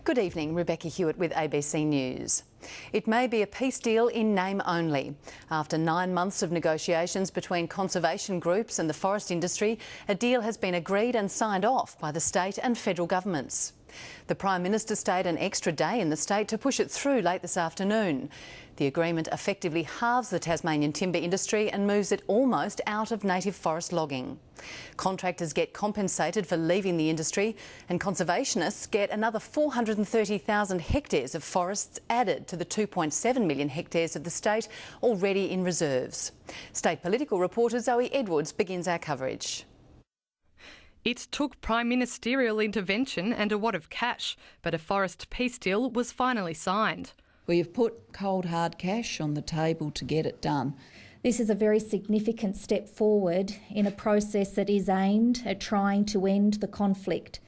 Good evening, Rebecca Hewitt with ABC News. It may be a peace deal in name only. After 9 months of negotiations between conservation groups and the forest industry, a deal has been agreed and signed off by the state and federal governments. The Prime Minister stayed an extra day in the state to push it through late this afternoon. The agreement effectively halves the Tasmanian timber industry and moves it almost out of native forest logging. Contractors get compensated for leaving the industry, and conservationists get another 430,000 hectares of forests added to the 2.7 million hectares of the state already in reserves. State political reporter Zoe Edwards begins our coverage. It took prime ministerial intervention and a wad of cash, but a forest peace deal was finally signed. We have put cold hard cash on the table to get it done. This is a very significant step forward in a process that is aimed at trying to end the conflict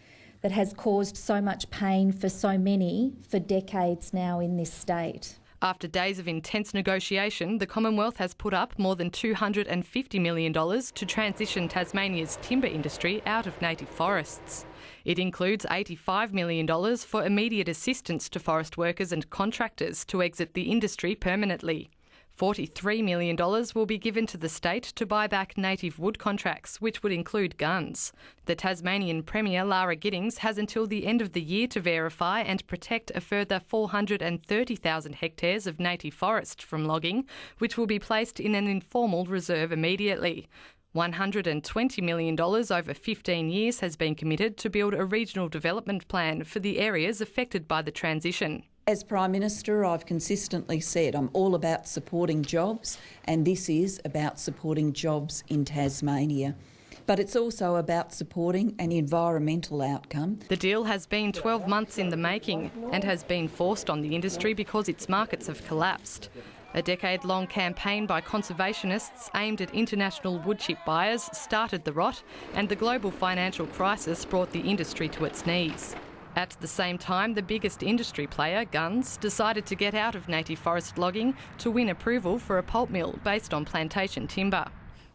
that has caused so much pain for so many for decades now in this state. After days of intense negotiation, the Commonwealth has put up more than $250 million to transition Tasmania's timber industry out of native forests. It includes $85 million for immediate assistance to forest workers and contractors to exit the industry permanently. $43 million will be given to the state to buy back native wood contracts, which would include guns. The Tasmanian Premier, Lara Giddings, has until the end of the year to verify and protect a further 430,000 hectares of native forest from logging, which will be placed in an informal reserve immediately. $120 million over 15 years has been committed to build a regional development plan for the areas affected by the transition. As Prime Minister, I've consistently said I'm all about supporting jobs, and this is about supporting jobs in Tasmania. But it's also about supporting an environmental outcome. The deal has been 12 months in the making and has been forced on the industry because its markets have collapsed. A decade-long campaign by conservationists aimed at international woodchip buyers started the rot, and the global financial crisis brought the industry to its knees. At the same time, the biggest industry player, guns, decided to get out of native forest logging to win approval for a pulp mill based on plantation timber.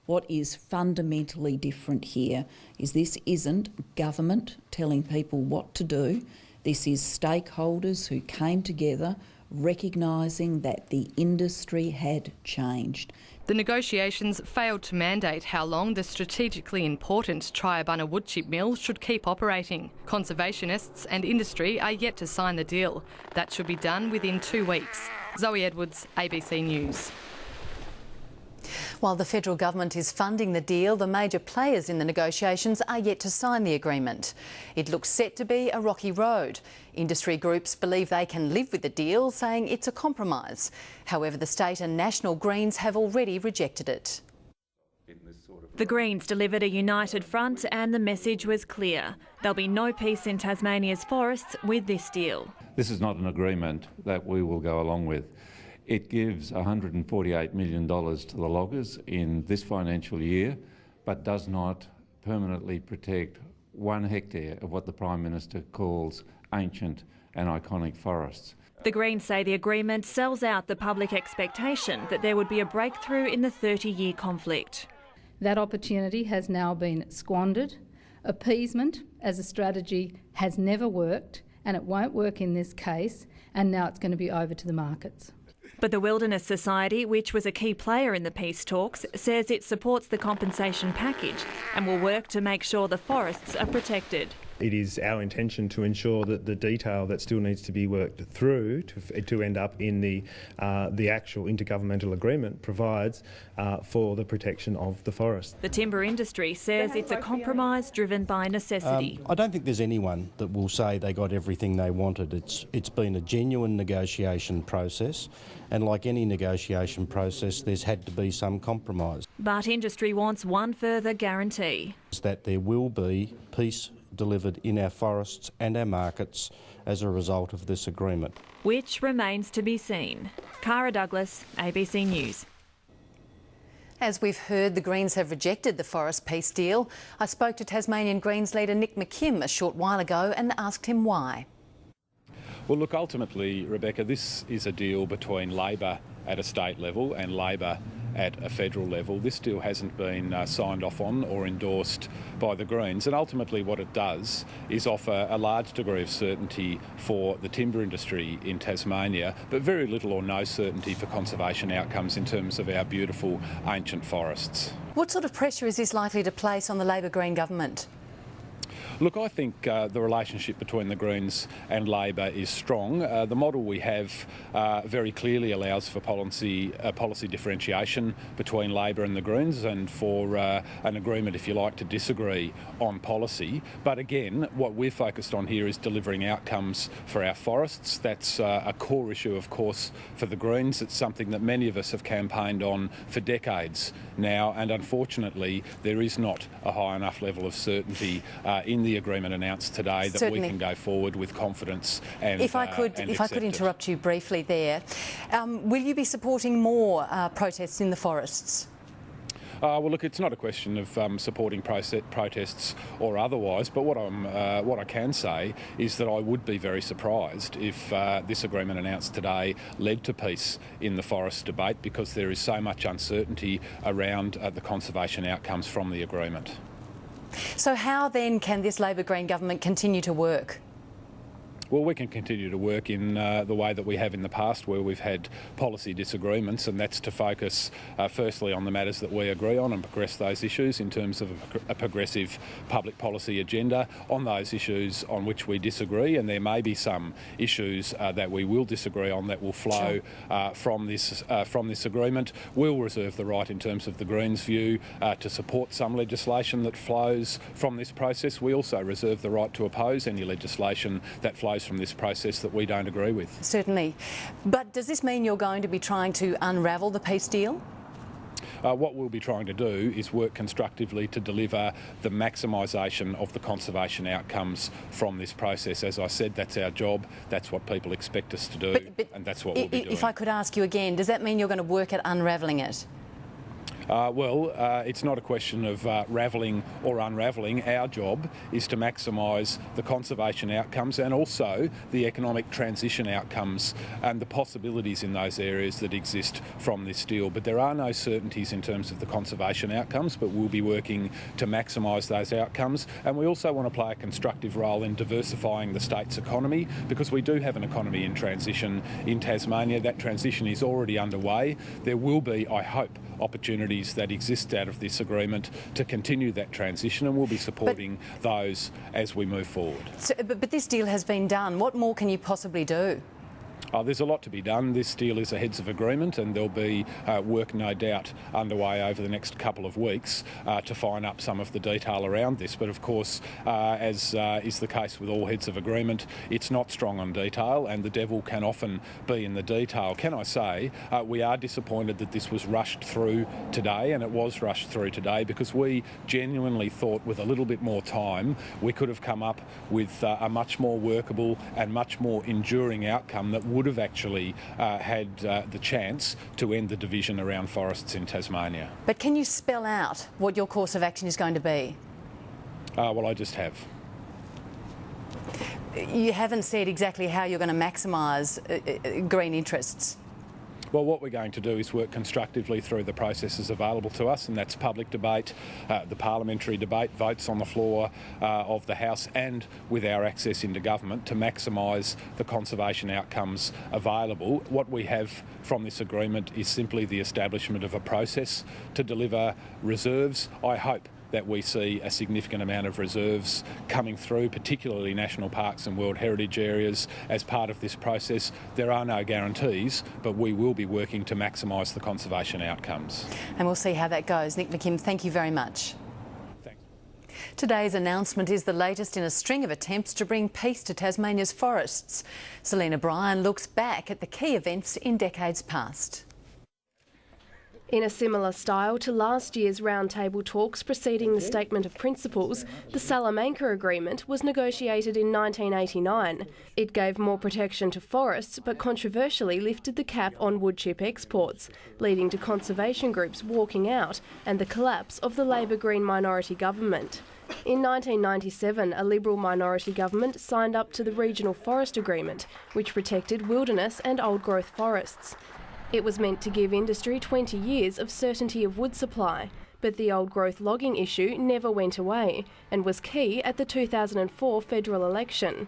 What is fundamentally different here is this isn't government telling people what to do. This is stakeholders who came together recognising that the industry had changed. The negotiations failed to mandate how long the strategically important Triabunna woodchip mill should keep operating. Conservationists and industry are yet to sign the deal. That should be done within 2 weeks. Zoe Edwards, ABC News. While the federal government is funding the deal, the major players in the negotiations are yet to sign the agreement. It looks set to be a rocky road. Industry groups believe they can live with the deal, saying it's a compromise. However, the state and national Greens have already rejected it. The Greens delivered a united front and the message was clear. There'll be no peace in Tasmania's forests with this deal. This is not an agreement that we will go along with. It gives $148 million to the loggers in this financial year, but does not permanently protect 1 hectare of what the Prime Minister calls ancient and iconic forests. The Greens say the agreement sells out the public expectation that there would be a breakthrough in the 30-year conflict. That opportunity has now been squandered. Appeasement as a strategy has never worked, and it won't work in this case, and now it's going to be over to the markets. But the Wilderness Society, which was a key player in the peace talks, says it supports the compensation package and will work to make sure the forests are protected. It is our intention to ensure that the detail that still needs to be worked through to end up in the actual intergovernmental agreement provides for the protection of the forest. The timber industry says it's a compromise driven by necessity. I don't think there's anyone that will say they got everything they wanted. It's been a genuine negotiation process, and like any negotiation process, there's had to be some compromise. But industry wants one further guarantee. That there will be peace delivered in our forests and our markets as a result of this agreement. Which remains to be seen. Cara Douglas, ABC News. As we've heard, the Greens have rejected the forest peace deal. I spoke to Tasmanian Greens leader Nick McKim a short while ago and asked him why. Well, look, ultimately, Rebecca, this is a deal between Labor at a state level and Labor at a federal level. This deal hasn't been signed off on or endorsed by the Greens, and ultimately what it does is offer a large degree of certainty for the timber industry in Tasmania, but very little or no certainty for conservation outcomes in terms of our beautiful ancient forests. What sort of pressure is this likely to place on the Labor-Green government? Look, I think the relationship between the Greens and Labor is strong. The model we have very clearly allows for policy differentiation between Labor and the Greens, and for an agreement, if you like, to disagree on policy. But again, what we're focused on here is delivering outcomes for our forests. That's a core issue, of course, for the Greens. It's something that many of us have campaigned on for decades now, and unfortunately there is not a high enough level of certainty in the agreement announced today that Certainly. we can go forward with confidence. And if I could interrupt you briefly there, will you be supporting more protests in the forests? Well, look, it's not a question of supporting protests or otherwise, but what I can say is that I would be very surprised if this agreement announced today led to peace in the forest debate, because there is so much uncertainty around the conservation outcomes from the agreement. So how then can this Labor-Green government continue to work? Well, we can continue to work in the way that we have in the past, where we've had policy disagreements, and that's to focus firstly on the matters that we agree on and progress those issues in terms of a progressive public policy agenda. On those issues on which we disagree, and there may be some issues that we will disagree on that will flow from this agreement, we'll reserve the right, in terms of the Greens' view, to support some legislation that flows from this process. We also reserve the right to oppose any legislation that flows from this process that we don't agree with. Certainly. But does this mean you're going to be trying to unravel the peace deal? What we'll be trying to do is work constructively to deliver the maximisation of the conservation outcomes from this process. As I said, that's our job, that's what people expect us to do, and that's what we'll be doing. If I could ask you again, does that mean you're going to work at unravelling it? It's not a question of ravelling or unravelling. Our job is to maximise the conservation outcomes and also the economic transition outcomes and the possibilities in those areas that exist from this deal. But there are no certainties in terms of the conservation outcomes, but we'll be working to maximise those outcomes. And we also want to play a constructive role in diversifying the state's economy, because we do have an economy in transition in Tasmania. That transition is already underway. There will be, I hope, opportunities that exist out of this agreement to continue that transition, and we'll be supporting those as we move forward. So, but this deal has been done. What more can you possibly do? There's a lot to be done. This deal is a heads of agreement, and there'll be work no doubt underway over the next couple of weeks to fine up some of the detail around this. But of course, as is the case with all heads of agreement, it's not strong on detail, and the devil can often be in the detail. Can I say we are disappointed that this was rushed through today, and it was rushed through today because we genuinely thought with a little bit more time we could have come up with a much more workable and much more enduring outcome that would have actually had the chance to end the division around forests in Tasmania. But can you spell out what your course of action is going to be? Well, I just have. You haven't said exactly how you're going to maximise green interests. Well, what we're going to do is work constructively through the processes available to us, and that's public debate, the parliamentary debate, votes on the floor of the House, and with our access into government to maximise the conservation outcomes available. What we have from this agreement is simply the establishment of a process to deliver reserves. I hope that we see a significant amount of reserves coming through, particularly national parks and World Heritage areas, as part of this process. There are no guarantees, but we will be working to maximise the conservation outcomes. And we'll see how that goes. Nick McKim, thank you very much. Thanks. Today's announcement is the latest in a string of attempts to bring peace to Tasmania's forests. Selena Bryan looks back at the key events in decades past. In a similar style to last year's roundtable talks preceding the Statement of Principles, the Salamanca Agreement was negotiated in 1989. It gave more protection to forests, but controversially lifted the cap on wood chip exports, leading to conservation groups walking out and the collapse of the Labor-Green minority government. In 1997, a Liberal minority government signed up to the Regional Forest Agreement, which protected wilderness and old-growth forests. It was meant to give industry 20 years of certainty of wood supply, but the old growth logging issue never went away and was key at the 2004 federal election.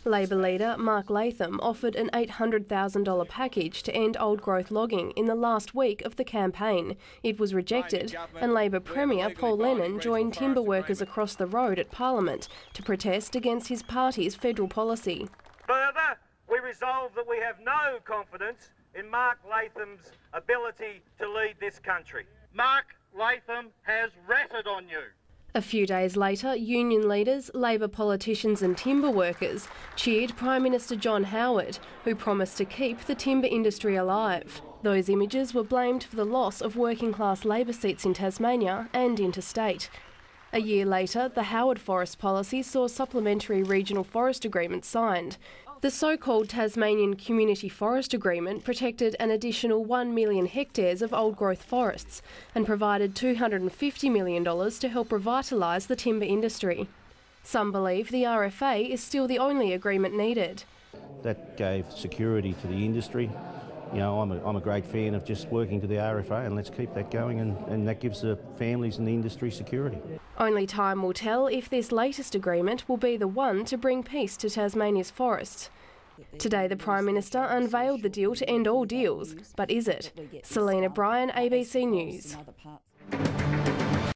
Labor leader Mark Latham offered an $800,000 package to end old growth logging in the last week of the campaign. It was rejected, and Labor Premier Paul Lennon joined timber workers across the road at Parliament to protest against his party's federal policy. Further, we resolve that we have no confidence in Mark Latham's ability to lead this country. Mark Latham has ratted on you. A few days later, union leaders, Labor politicians and timber workers cheered Prime Minister John Howard, who promised to keep the timber industry alive. Those images were blamed for the loss of working-class Labor seats in Tasmania and interstate. A year later, the Howard Forest policy saw supplementary regional forest agreements signed. The so-called Tasmanian Community Forest Agreement protected an additional 1 million hectares of old-growth forests and provided $250 million to help revitalise the timber industry. Some believe the RFA is still the only agreement needed. That gave security to the industry. You know, I'm a great fan of just working to the RFA, and let's keep that going, and that gives the families and the industry security. Only time will tell if this latest agreement will be the one to bring peace to Tasmania's forests. Today, the Prime Minister unveiled the deal to end all deals, but is it? Selena Bryan, ABC News.